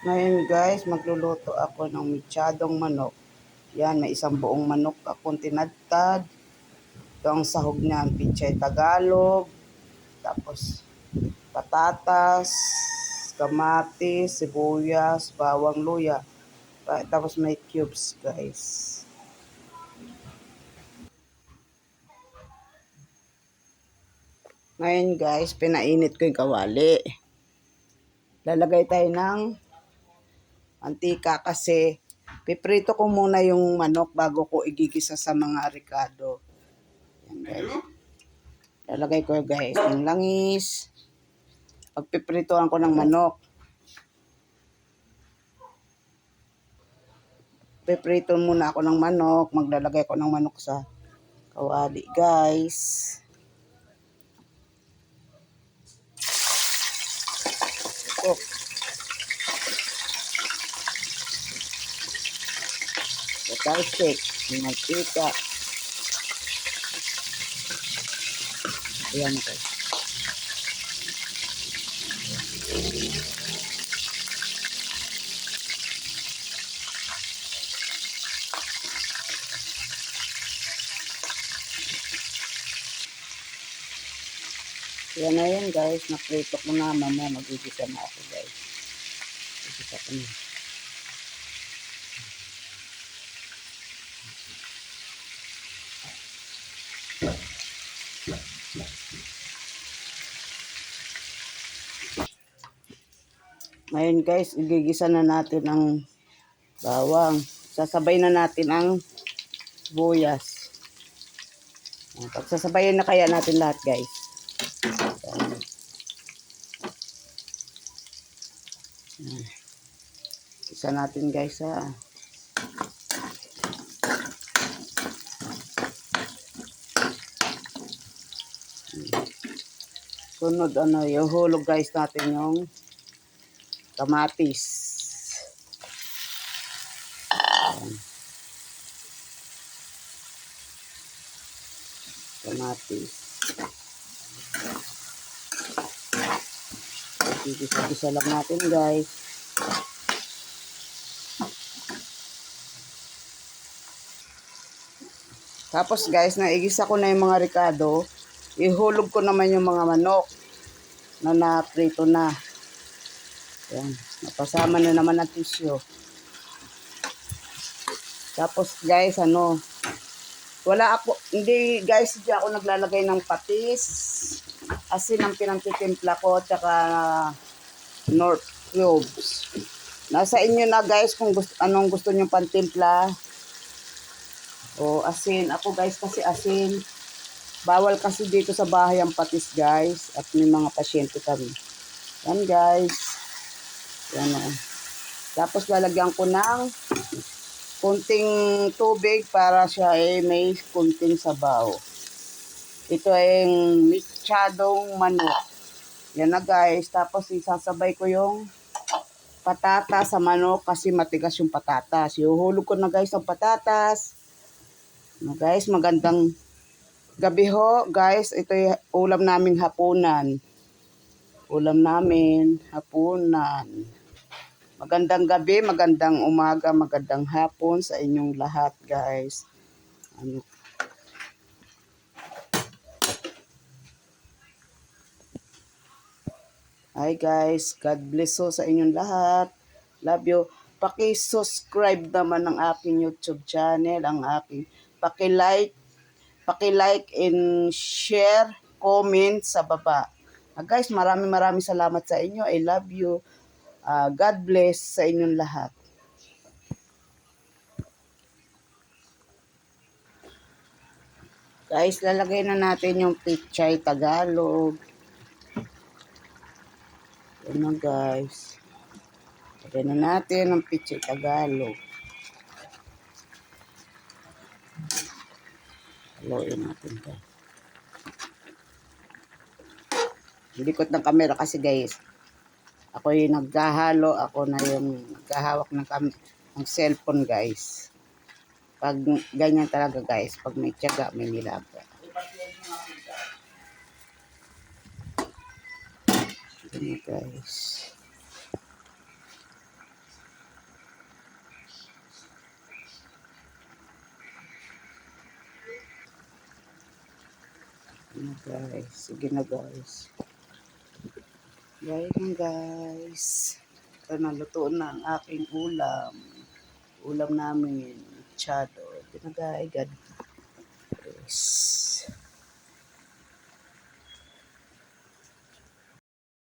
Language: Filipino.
Ngayon guys, magluluto ako ng mechadong manok. Yan, may isang buong manok akong tinadtad. Ito ang sahog niya, pichay Tagalog. Tapos patatas, kamatis, sibuyas, bawang luya. Tapos may cubes guys. Ngayon guys, pinainit ko yung kawali. Lalagay tayo ng mantika kasi piprito ko muna yung manok bago ko igigisa sa mga ricado. Yan guys. Lalagay ko guys ng langis. Pagpipritoan ko ng manok. Piprito muna ako ng manok. Maglalagay ko ng manok sa kawali guys. Cook. Talsik. Mantika. Ayan guys. Yan na yan guys. Naprito ko na. Mamaya magigisa na ako guys. Igisa ko na. Ngayon guys, igigisa na natin ang bawang. Sasabay na natin ang sibuyas. Pagsasabayin na kaya natin lahat guys. Isa natin guys ha. Sunod ihulog guys natin yung kamatis. Ayan. Kamatis. Igisa-gisa lang natin guys. Tapos guys, naigisa ko na yung mga ricado. Ihulog ko naman yung mga manok na naprito na. Ayan. Napasama na naman ang tissue. Tapos guys, hindi ako naglalagay ng patis. Asin ang pinagtitimpla ko, tsaka North cloves. Nasa inyo na guys kung anong gusto nyong pantimpla. O asin. Ako guys kasi asin. Bawal kasi dito sa bahay ang patis guys. At may mga pasyente kami. Yan guys. Yan o. Tapos lalagyan ko ng kunting tubig para siya may kunting sabaw. Ito ay mechadong manok. Yan na guys. Tapos isasabay ko yung patatas sa manok kasi matigas yung patatas. Ihuhulog ko na guys ang patatas. Guys, magandang gabi ho guys. Ito yung ulam naming hapunan. Magandang gabi, magandang umaga, magandang hapon sa inyong lahat guys. Hi guys, God bless ho sa inyong lahat. Love you. Paki-subscribe naman ng aking YouTube channel, paki-like and share, comment sa baba. Guys, maraming salamat sa inyo. I love you. God bless sa inyong lahat. Guys, lalagay na natin yung pichay Tagalog. Yan na guys. Lagay na natin ang pichay Tagalog. Haluin natin guys. Likot ng camera kasi guys. Ako yung naghahalo. Ako na yung naghahawak ng cellphone guys. Pag ganyan talaga guys. Pag may tiyaga, may nilaga. Ganyan guys. na guys. Sige na guys. Gaya na guys. Ito na, luto na ang aking ulam. Ulam namin, chado. Ito na guys. God bless.